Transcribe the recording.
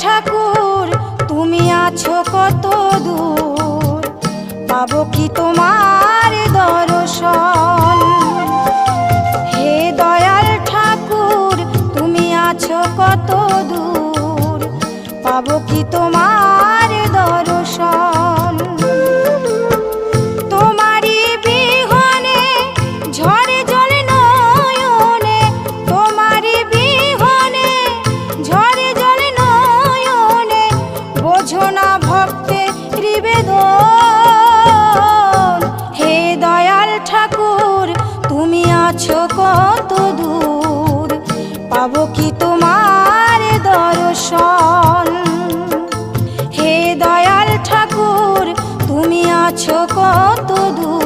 ঠাকুর তুমি আছো কত দূর, পাবো কি তোমার দর্শন। হে দয়াল ঠাকুর তুমি আছো কত দূর, পাবো কি তোমার দর্শন। তোমারি বিহনে ঝরে জলে নয়নে, তোমারি বিহনে ঝরে জলে নয়নে, বোঝো না ভক্তের নিবেদন। হে দয়াল ঠাকুর তুমি আছো কত দূর, পাবো কি তোমার দর্শন। হে দয়াল ঠাকুর তুমি আছো কত দূর।